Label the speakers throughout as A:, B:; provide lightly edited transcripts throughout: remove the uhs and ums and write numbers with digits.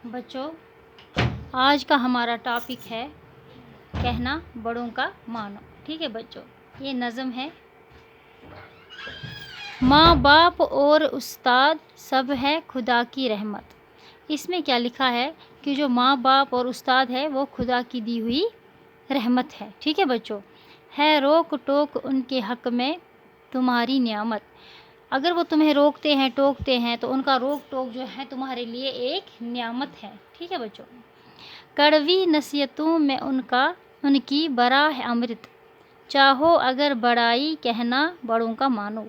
A: बच्चों, आज का हमारा टॉपिक है कहना बड़ों का मानो। ठीक है बच्चों, ये नज़म है। माँ बाप और उस्ताद सब है खुदा की रहमत। इसमें क्या लिखा है कि जो माँ बाप और उस्ताद है वो खुदा की दी हुई रहमत है। ठीक है बच्चों, है रोक टोक उनके हक़ में तुम्हारी नियामत। अगर वो तुम्हें रोकते हैं टोकते हैं तो उनका रोक टोक जो है तुम्हारे लिए एक नियामत है। ठीक है बच्चों, कड़वी नसीहतों में उनकी बड़ा है अमृत। चाहो अगर बड़ाई कहना बड़ों का मानो।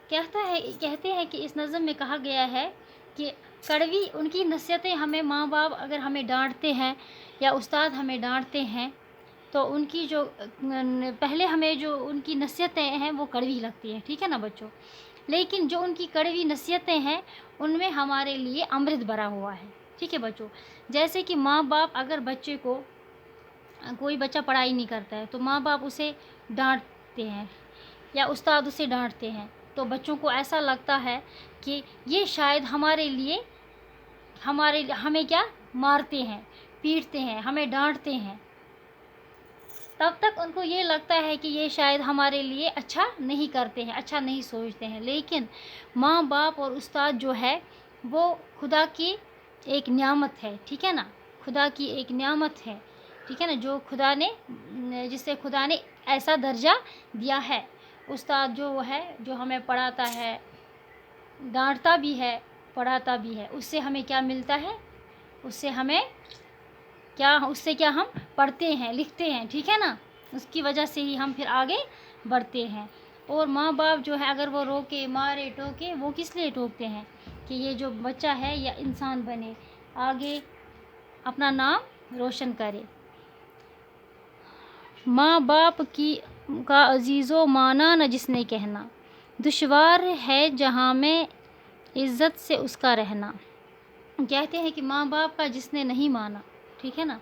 A: कहते हैं कि इस नज़म में कहा गया है कि कड़वी उनकी नसीहतें, हमें माँ बाप अगर हमें डांटते हैं या उस्ताद हमें डांटते हैं तो उनकी जो पहले हमें जो उनकी नसीहतें हैं वो कड़वी लगती हैं। ठीक है ना बच्चों, लेकिन जो उनकी कड़वी नसीहतें हैं उनमें हमारे लिए अमृत भरा हुआ है। ठीक है बच्चों, जैसे कि माँ बाप अगर बच्चे को, कोई बच्चा पढ़ाई नहीं करता है तो माँ बाप उसे डांटते हैं या उस्ताद उसे डांटते हैं तो बच्चों को ऐसा लगता है कि ये शायद हमें क्या मारते हैं, पीटते हैं, हमें डांटते हैं। तब तक उनको ये लगता है कि ये शायद हमारे लिए अच्छा नहीं करते हैं, अच्छा नहीं सोचते हैं। लेकिन माँ बाप और उस्ताद जो है वो खुदा की एक नियामत है। ठीक है ना, खुदा की एक नियामत है। ठीक है ना, जिससे खुदा ने ऐसा दर्जा दिया है। उस्ताद जो है जो हमें पढ़ाता है, डांटता भी है, पढ़ाता भी है, उससे हमें क्या मिलता है, उससे क्या हम पढ़ते हैं, लिखते हैं। ठीक है ना, उसकी वजह से ही हम फिर आगे बढ़ते हैं। और माँ बाप जो है अगर वो रोके मारे टोके, वो किस लिए टोकते हैं कि ये जो बच्चा है या इंसान बने, आगे अपना नाम रोशन करे। माँ बाप का अजीज़ो माना न जिसने कहना, दुश्वार है जहाँ में इज़्ज़त से उसका रहना। कहते हैं कि माँ बाप का जिसने नहीं माना, ठीक है ना,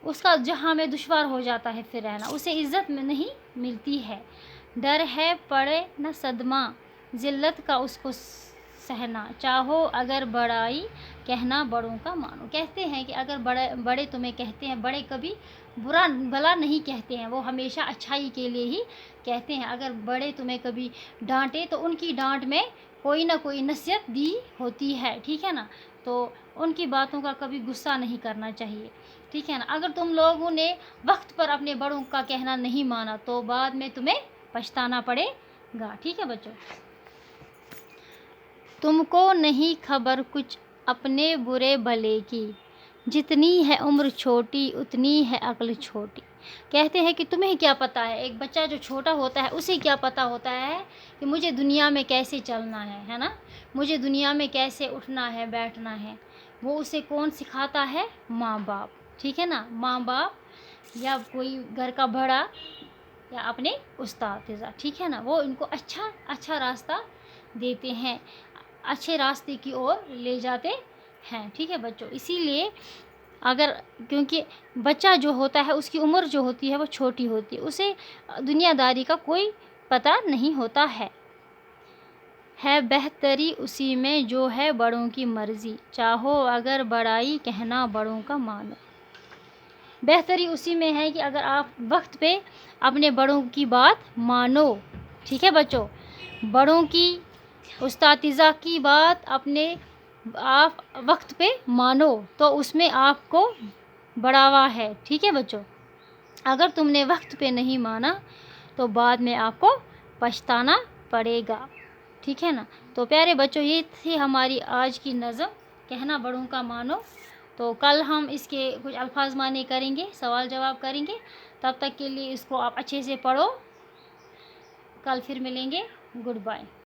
A: उसका जहाँ में दुश्वार हो जाता है फिर रहना, उसे इज़्ज़त में नहीं मिलती है। डर है पड़े न सदमा ज़िल्लत का उसको सहना। चाहो अगर बड़ाई कहना बड़ों का मानो। कहते हैं कि अगर बड़े तुम्हें कहते हैं, बड़े कभी भला नहीं कहते हैं, वो हमेशा अच्छाई के लिए ही कहते हैं। अगर बड़े तुम्हें कभी डांटे तो उनकी डांट में कोई ना कोई नसीहत दी होती है। ठीक है ना, तो उनकी बातों का कभी गुस्सा नहीं करना चाहिए। ठीक है ना, अगर तुम लोगों ने वक्त पर अपने बड़ों का कहना नहीं माना तो बाद में तुम्हें पछताना पड़ेगा। ठीक है बच्चों, तुमको नहीं खबर कुछ अपने बुरे भले की, जितनी है उम्र छोटी उतनी है अक्ल छोटी। कहते हैं कि तुम्हें क्या पता है, एक बच्चा जो छोटा होता है उसे क्या पता होता है कि मुझे दुनिया में कैसे चलना है ना, मुझे दुनिया में कैसे उठना है बैठना है। वो उसे कौन सिखाता है? माँ बाप। ठीक है ना, माँ बाप या कोई घर का बड़ा या अपने उस्ताद। ठीक है ना, वो इनको अच्छा रास्ता देते हैं, अच्छे रास्ते की ओर ले जाते हैं। ठीक है बच्चों, इसीलिए क्योंकि बच्चा जो होता है उसकी उम्र जो होती है वो छोटी होती है, उसे दुनियादारी का कोई पता नहीं होता है बेहतरी उसी में जो है बड़ों की मर्जी। चाहो अगर बड़ाई कहना बड़ों का मानो। बेहतरी उसी में है कि अगर आप वक्त पे अपने बड़ों की बात मानो। ठीक है बच्चों, बड़ों की उस्तातिज़ा की बात आप वक्त पे मानो तो उसमें आपको बढ़ावा है। ठीक है बच्चों, अगर तुमने वक्त पे नहीं माना तो बाद में आपको पछताना पड़ेगा। ठीक है ना, तो प्यारे बच्चों, ये थी हमारी आज की नज़म कहना बड़ों का मानो। तो कल हम इसके कुछ अल्फाज माने करेंगे, सवाल जवाब करेंगे। तब तक के लिए इसको आप अच्छे से पढ़ो। कल फिर मिलेंगे। Good bye.